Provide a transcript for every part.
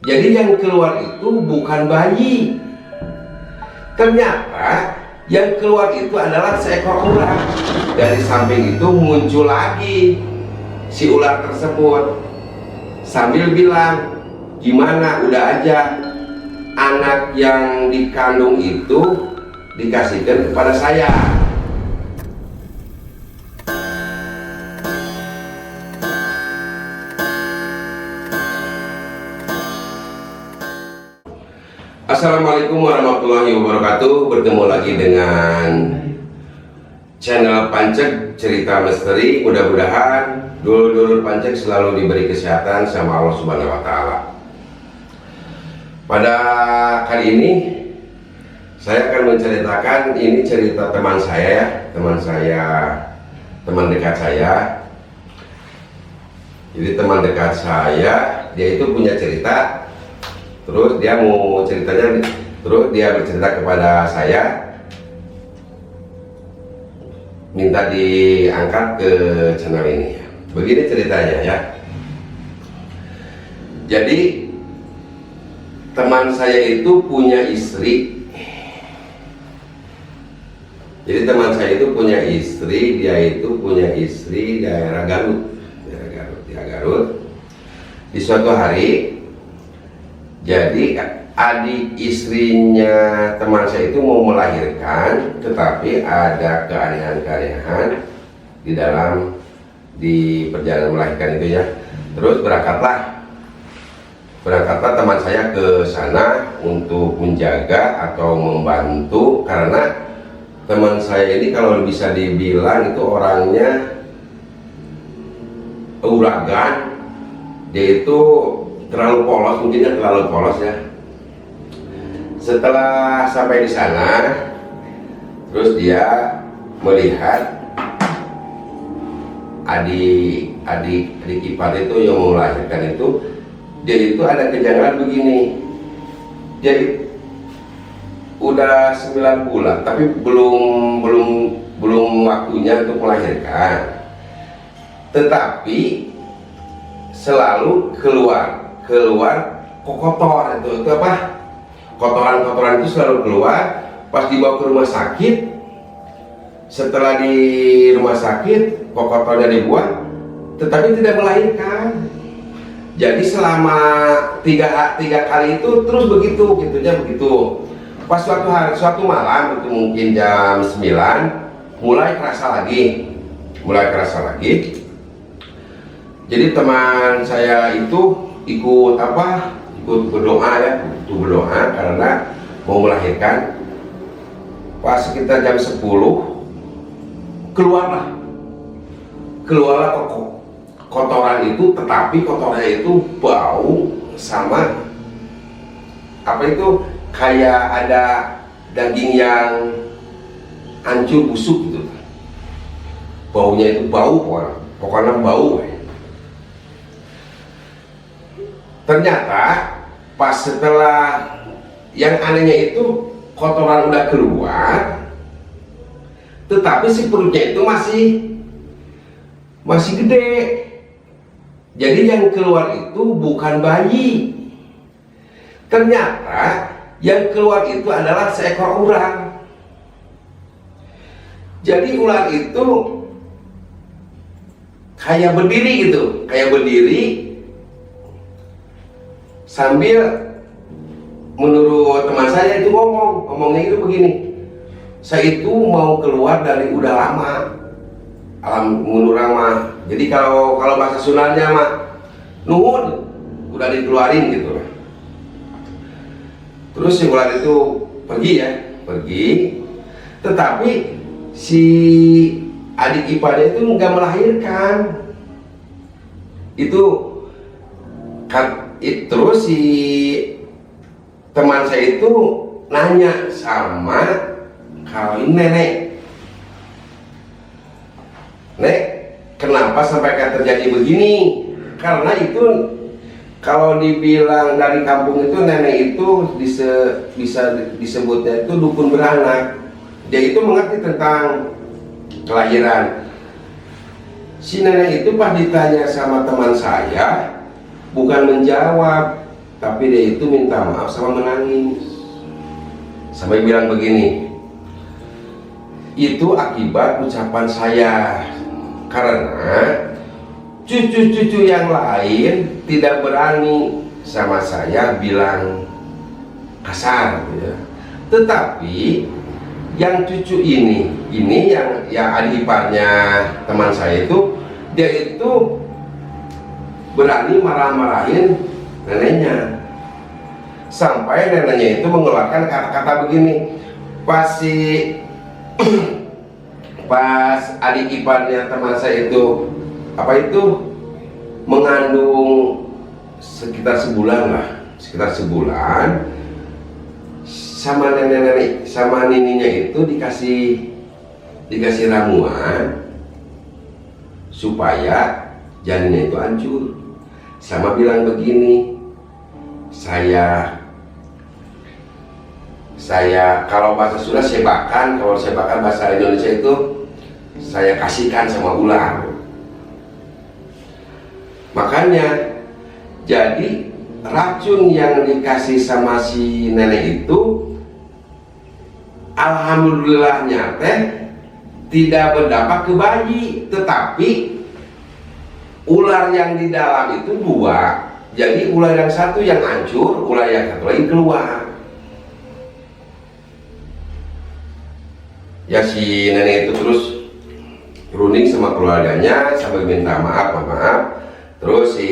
Jadi yang keluar itu bukan bayi. Ternyata yang keluar itu adalah seekor ular. Dari samping itu muncul lagi si ular tersebut sambil bilang, gimana, udah aja anak yang dikandung itu dikasihkan kepada saya. Assalamualaikum warahmatullahi wabarakatuh. Bertemu lagi dengan channel Pancek Cerita Misteri. Mudah-mudahan dulur-dulur Pancek selalu diberi kesehatan sama Allah Subhanahu wa Ta'ala. Pada kali ini saya akan menceritakan, ini cerita teman saya, teman dekat saya. Jadi teman dekat saya, dia itu punya cerita. Terus dia mau ceritanya, terus dia bercerita kepada saya, minta diangkat ke channel ini. Begini ceritanya ya. Jadi teman saya itu punya istri. Jadi teman saya itu punya istri, dia itu punya istri di daerah Garut, Di suatu hari, jadi adik istrinya teman saya itu mau melahirkan, tetapi ada keanehan-keanehan di perjalanan melahirkan itu ya. Terus berangkatlah teman saya ke sana untuk menjaga atau membantu, karena teman saya ini kalau bisa dibilang itu orangnya uragan. Dia itu terlalu polos, mungkinnya terlalu polos ya. Setelah sampai di sana, terus dia melihat adik ipar itu yang melahirkan itu, dia itu ada kejanggalan begini. Jadi udah 9 bulan, tapi belum waktunya untuk melahirkan. Tetapi selalu keluar kotor itu apa? Kotoran itu selalu keluar. Pas dibawa ke rumah sakit, setelah di rumah sakit kotornya dibuang, tetapi tidak melahirkan. Jadi selama tiga kali itu terus begitu. Pas suatu malam itu mungkin jam 9 mulai kerasa lagi. Jadi teman saya itu ikut berdoa ya, karena mau melahirkan. Pas sekitar jam 10 keluarlah kotoran itu, tetapi kotorannya itu bau sama apa itu, kayak ada daging yang hancur busuk gitu. Baunya itu pokoknya bau. Ternyata pas setelah, yang anehnya itu kotoran udah keluar, tetapi si perutnya itu masih gede. Jadi yang keluar itu bukan bayi. Ternyata yang keluar itu adalah seekor ular. Jadi ular itu kayak berdiri sambil, menurut teman saya itu ngomongnya itu begini, saya itu mau keluar dari udah lama, menurut mah. Jadi kalau bahasa Sundanya mah nuhun, udah dikeluarin gitu. Terus si ular itu pergi, tetapi si adik iparnya itu nggak melahirkan. Terus si teman saya itu nanya sama kalau ini Nek, kenapa sampai terjadi begini? Karena itu kalau dibilang dari kampung itu, nenek itu bisa disebutnya itu dukun beranak. Dia itu mengerti tentang kelahiran. Si nenek itu pas ditanya sama teman saya, bukan menjawab, tapi dia itu minta maaf sama menangis, sampai bilang begini, itu akibat ucapan saya, karena cucu-cucu yang lain tidak berani sama saya bilang kasar gitu ya. Tetapi yang cucu ini yang adik iparnya teman saya itu, dia itu berani marah-marahin neneknya, sampai neneknya itu mengeluarkan kata-kata begini pas adik iparnya teman saya itu mengandung sekitar sebulan sama nenek sama nininya itu dikasih ramuan supaya janinnya itu hancur, sama bilang begini, saya kalau bahasa Sunda sebakan, kalau sebakan bahasa Indonesia itu saya kasihkan sama ular. Makanya jadi racun yang dikasih sama si nenek itu, alhamdulillahnya teh tidak berdampak ke bayi, tetapi ular yang di dalam itu 2. Jadi ular yang satu yang hancur, ular yang satu lagi keluar. Ya si nenek itu terus running sama keluarganya sambil minta maaf. Terus si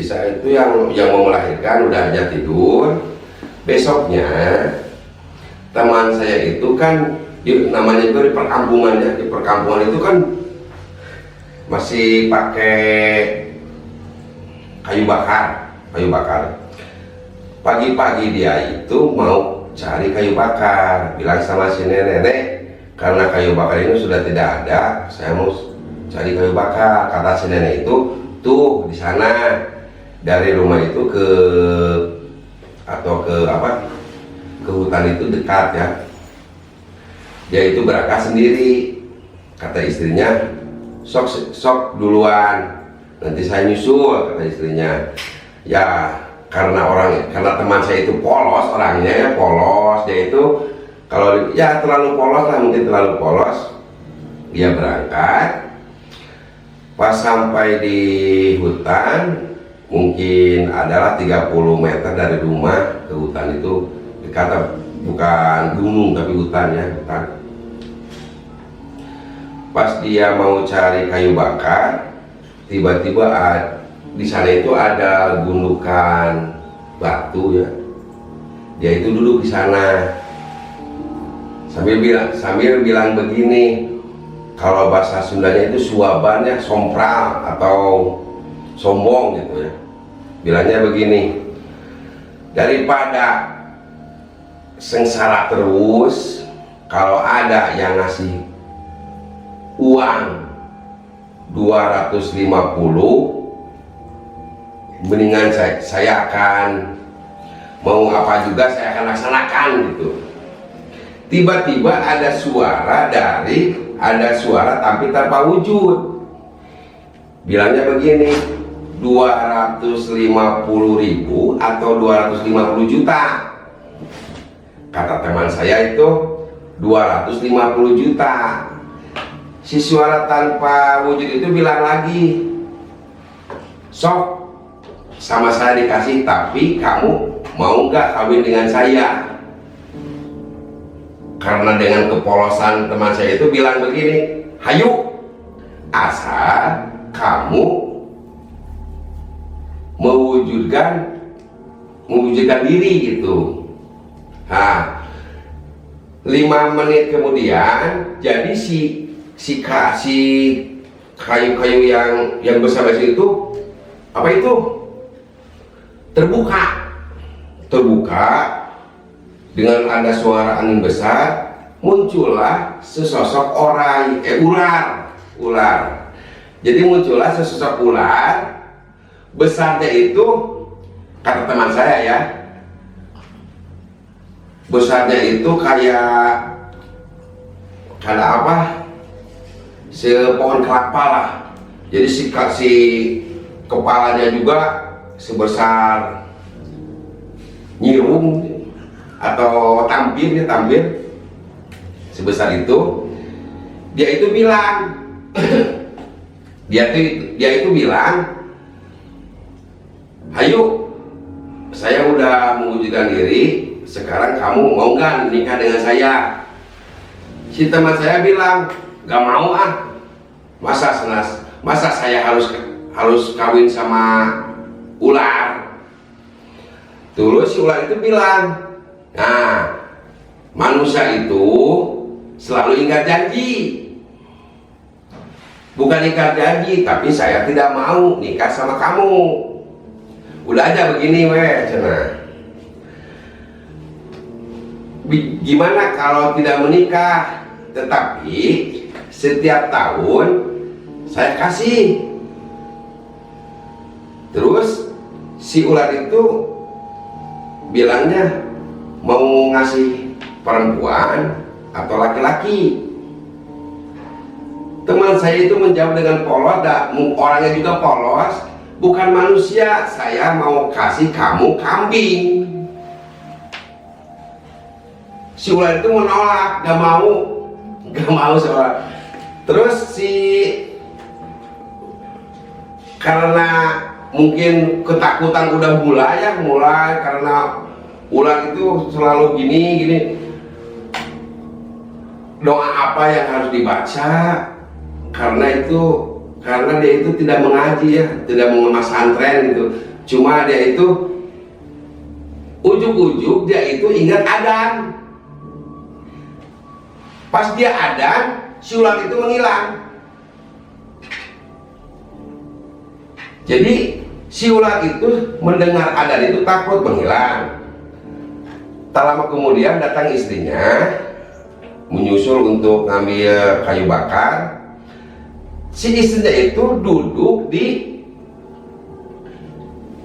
saya itu yang mau melahirkan udah aja tidur. Besoknya teman saya itu kan namanya itu di perkampungan ya, di perkampungan itu kan masih pakai kayu bakar. Pagi-pagi dia itu mau cari kayu bakar, bilang sama si nenek, karena kayu bakar ini sudah tidak ada, saya mau cari kayu bakar. Kata si nenek itu, tuh di sana dari rumah itu ke hutan itu dekat ya. Dia itu berangkat sendiri, kata istrinya, sok duluan, nanti saya nyusul, kata istrinya. Ya karena teman saya itu polos orangnya ya, polos, dia itu kalau ya terlalu polos lah, mungkin terlalu polos. Dia berangkat, pas sampai di hutan, mungkin adalah 30 meter dari rumah ke hutan itu, dekat, bukan gunung tapi hutan ya, hutan. Pas dia mau cari kayu bakar, tiba-tiba di sana itu ada gundukan batu ya. Dia itu duduk di sana sambil bilang begini, kalau bahasa Sundanya itu suaban ya, sompral atau sombong gitu ya. Bilangnya begini, daripada sengsara terus, kalau ada yang ngasih uang 250, mendingan saya akan mau apa juga saya akan laksanakan gitu. Tiba-tiba ada suara tapi tanpa wujud. Bilangnya begini, 250.000 atau 250 juta. Kata teman saya itu 250 juta. Si suara tanpa wujud itu bilang lagi, sok sama saya dikasih, tapi kamu mau nggak kawin dengan saya? Karena dengan kepolosan teman saya itu bilang begini, hayu, asal kamu mewujudkan diri gitu. Nah, 5 menit kemudian, jadi si kayu-kayu yang besar itu terbuka dengan ada suara angin besar, muncullah sesosok ular. Jadi muncullah sesosok ular, besarnya itu, kata teman saya ya, besarnya itu kayak apa? Sepohon kelapa lah. Jadi si kepalanya juga sebesar nyirung atau tampir, sebesar itu. Dia itu bilang dia itu bilang, "Ayo, saya udah mewujudkan diri, sekarang kamu mau nggak nikah dengan saya?" Si teman saya bilang, "Gak mau ah, masa saya harus kawin sama ular." Terus si ular itu bilang, "Nah, manusia itu selalu ingkar janji. Bukan ingkar janji, tapi saya tidak mau nikah sama kamu. Udah aja begini weh, cina. Gimana kalau tidak menikah, tetapi setiap tahun saya kasih." Terus si ular itu bilangnya mau ngasih perempuan atau laki-laki. Teman saya itu menjawab dengan polos, orangnya juga polos, "Bukan manusia, saya mau kasih kamu kambing." Si ular itu menolak, gak mau soal. Terus karena mungkin ketakutan udah mulai karena ular itu selalu gini, doa apa yang harus dibaca, karena dia itu tidak mengaji ya, tidak mengemas santren gitu. Cuma dia itu ujuk-ujuk dia itu ingat Adam. Pas dia Adam, si ular itu menghilang. Jadi si ular itu mendengar Adam itu takut, menghilang. Tak lama kemudian datang istrinya menyusul untuk ngambil kayu bakar. Si istrinya itu duduk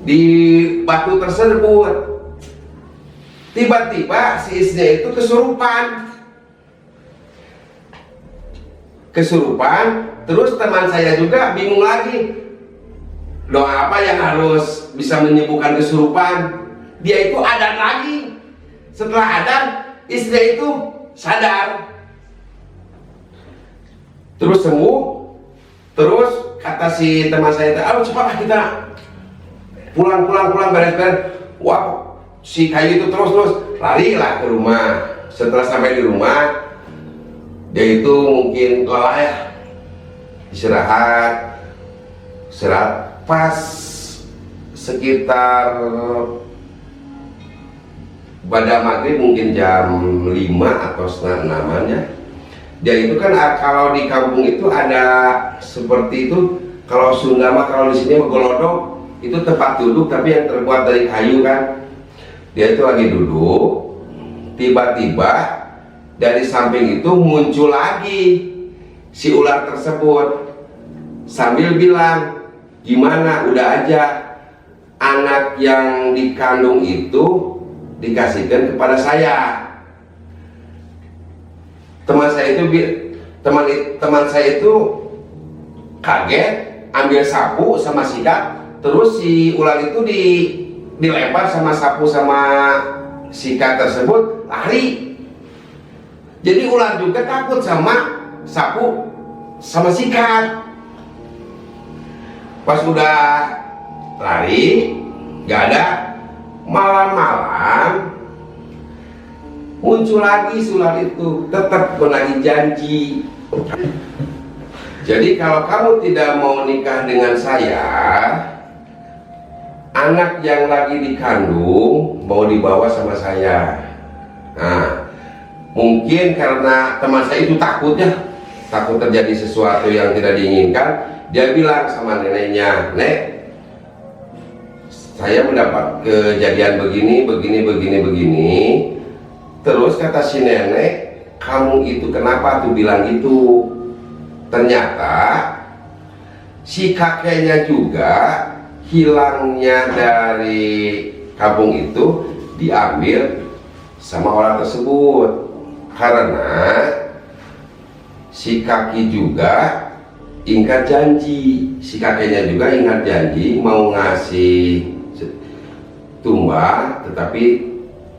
di batu tersebut. Tiba-tiba si istrinya itu kesurupan. Terus teman saya juga bingung lagi, doa apa yang harus bisa menyembuhkan kesurupan. Dia itu adan lagi. Setelah adan, istrinya itu sadar, terus sembuh. Terus kata si teman saya, "Ayo cepatlah kita pulang beres-beres." Wah, si kayu itu terus larilah ke rumah. Setelah sampai di rumah, dia itu mungkin lelah ya, istirahat. Pas sekitar pada maghrib, mungkin jam 5 atau setengah 6 ya. Dia itu kan kalau di kampung itu ada seperti itu. Kalau Sunda mah, kalau di sini golodok itu tempat duduk tapi yang terbuat dari kayu kan. Dia itu lagi duduk, tiba-tiba dari samping itu muncul lagi si ular tersebut sambil bilang, "Gimana, udah aja anak yang dikandung itu dikasihkan kepada saya." Teman saya itu kaget, ambil sapu sama sikat, terus si ular itu dilempar sama sapu sama sikat tersebut, lari. Jadi ular juga takut sama sapu sama sikat. Pas udah lari, gak ada, malam-malam muncul lagi ular itu, tetap menagih janji. Jadi kalau kamu tidak mau nikah dengan saya, anak yang lagi dikandung mau dibawa sama saya. Nah, mungkin karena teman saya itu takut terjadi sesuatu yang tidak diinginkan. Dia bilang sama neneknya, "Nek, saya mendapat kejadian begini." Terus kata si nenek, "Kamu itu kenapa tuh bilang gitu?" Ternyata si kakeknya juga hilangnya dari kampung itu diambil sama orang tersebut, karena si kaki juga ingkar janji. Si kakeknya juga ingat janji mau ngasih tumbang tetapi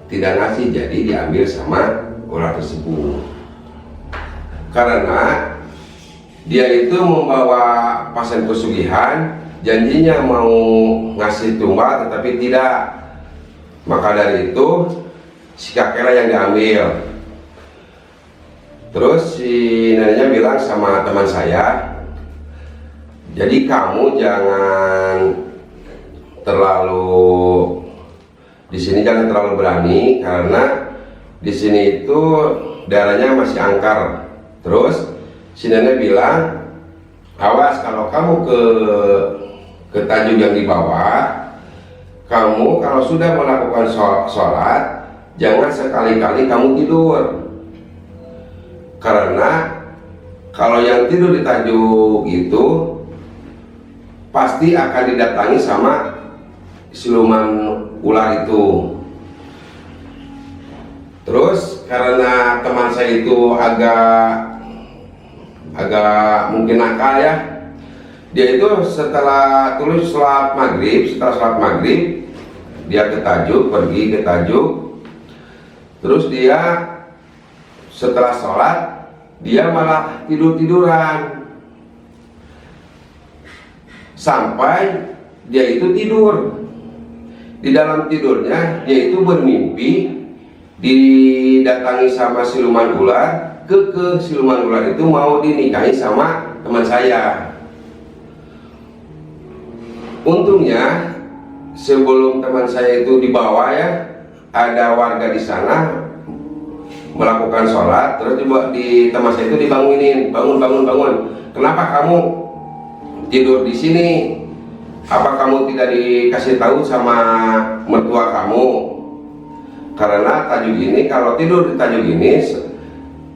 tidak ngasih, jadi diambil sama ular tersebut. Karena dia itu membawa pasien pesugihan, janjinya mau ngasih tumbal tetapi tidak, maka dari itu si kakeklah yang diambil. Terus si neneknya bilang sama teman saya, jadi kamu jangan terlalu di sini, jangan terlalu berani karena di sini itu darahnya masih angker. Terus si nenek bilang, awas kalau kamu ke tajuk yang di bawah, kamu kalau sudah melakukan sholat jangan sekali-kali kamu tidur, karena kalau yang tidur di tajuk itu pasti akan didatangi sama siluman ular itu. Terus karena teman saya itu agak mungkin nakal ya, dia itu setelah sholat maghrib dia pergi ke tajuk, terus dia setelah sholat dia malah tiduran sampai dia itu tidur. Di dalam tidurnya dia itu bermimpi didatangi sama siluman ular. Siluman ular itu mau dinikahi sama teman saya. Untungnya sebelum teman saya itu dibawa ya, ada warga di sana melakukan sholat, terus di teman saya itu dibangunin, bangun. Kenapa kamu tidur di sini? Apa kamu tidak dikasih tahu sama mertua kamu? Karena tajuk ini, kalau tidur di tajuk ini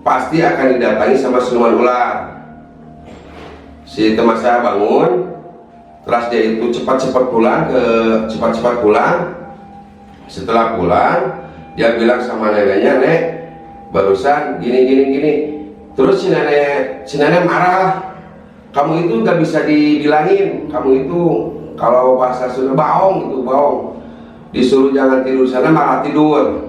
pasti akan didatangi sama siluman ular. Si teman saya bangun, terus dia itu cepat-cepat pulang. Setelah pulang, dia bilang sama neneknya, "Nek, barusan gini." Terus si nenek marah. Kamu itu nggak bisa dibilangin, kamu itu kalau bahasa Sunda bohong. Disuruh jangan tidur sana malah tidur.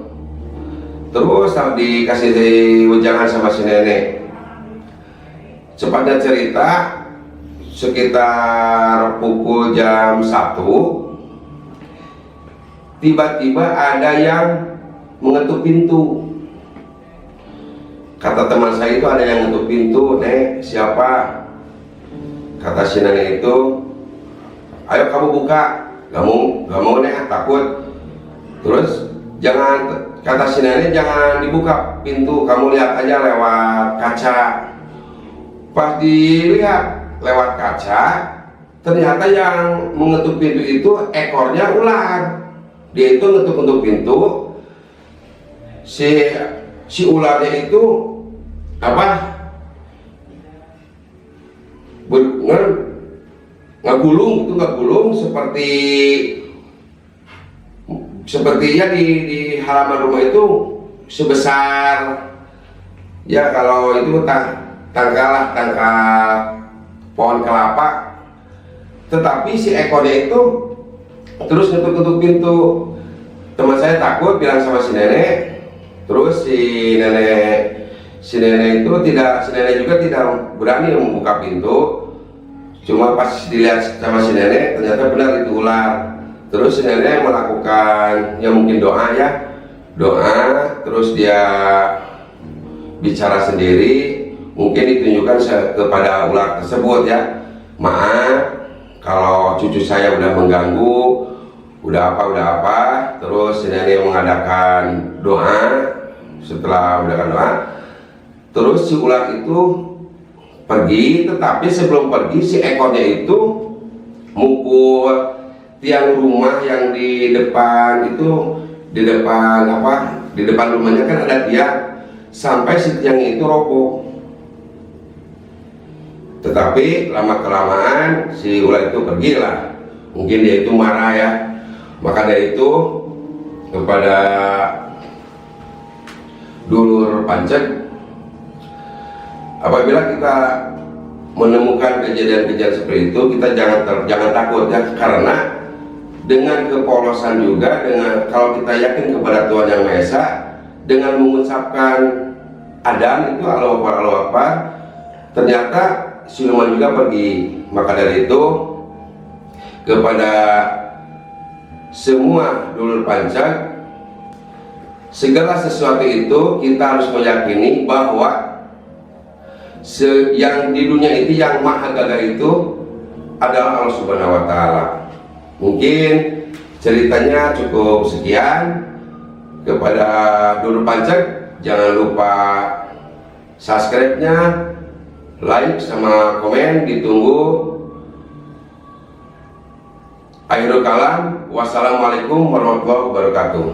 Terus dikasih wejangan sama si nenek. Cepatnya cerita, sekitar pukul jam 1 tiba-tiba ada yang mengetuk pintu. Kata teman saya itu ada yang mengetuk pintu. "Nek, siapa?" Kata si nenek itu, "Ayo kamu buka." Gak mau nek, takut. Terus kata si nenek, "Jangan dibuka pintu, kamu lihat aja lewat kaca." Pas dilihat lewat kaca, ternyata yang mengetuk pintu itu ekornya ular. Dia itu ngetuk pintu, si ularnya itu ngegulung sepertinya di halaman rumah itu sebesar ya, kalau itu tangkal pohon kelapa, tetapi si ekornya itu terus ngetuk pintu. Teman saya takut, bilang sama si nenek. Terus si nenek juga tidak berani membuka pintu. Cuma pas dilihat sama si nenek, ternyata benar itu ular. Terus si nenek melakukan ya mungkin doa, terus dia bicara sendiri, mungkin ditunjukkan kepada ular tersebut ya, "Maaf kalau cucu saya udah mengganggu, udah apa. Terus si nenek mengadakan doa. Setelah mengadakan doa, terus si ular itu pergi, tetapi sebelum pergi si ekornya itu mukul tiang rumah yang di depan rumahnya kan ada tiang, sampai si tiang itu roboh. Tetapi lama-kelamaan si ular itu pergilah. Mungkin dia itu marah ya. Maka dari itu kepada dulur pancet, apabila kita menemukan kejadian-kejadian seperti itu, kita jangan takut ya, karena dengan kepolosan juga, dengan kalau kita yakin kepada Tuhan Yang Maha Esa, dengan mengucapkan adzan itu Allahu Akbar, Allahu Akbar, ternyata siluman juga pergi. Maka dari itu kepada semua dulur pancak, segala sesuatu itu kita harus meyakini bahwa yang di dunia itu yang maha gagah itu adalah Allah Subhanahu wa Ta'ala. Mungkin ceritanya cukup sekian. Kepada dulur pancak, jangan lupa subscribe-nya, like sama komen, ditunggu. Akhirul kalam, wassalamualaikum warahmatullahi wabarakatuh.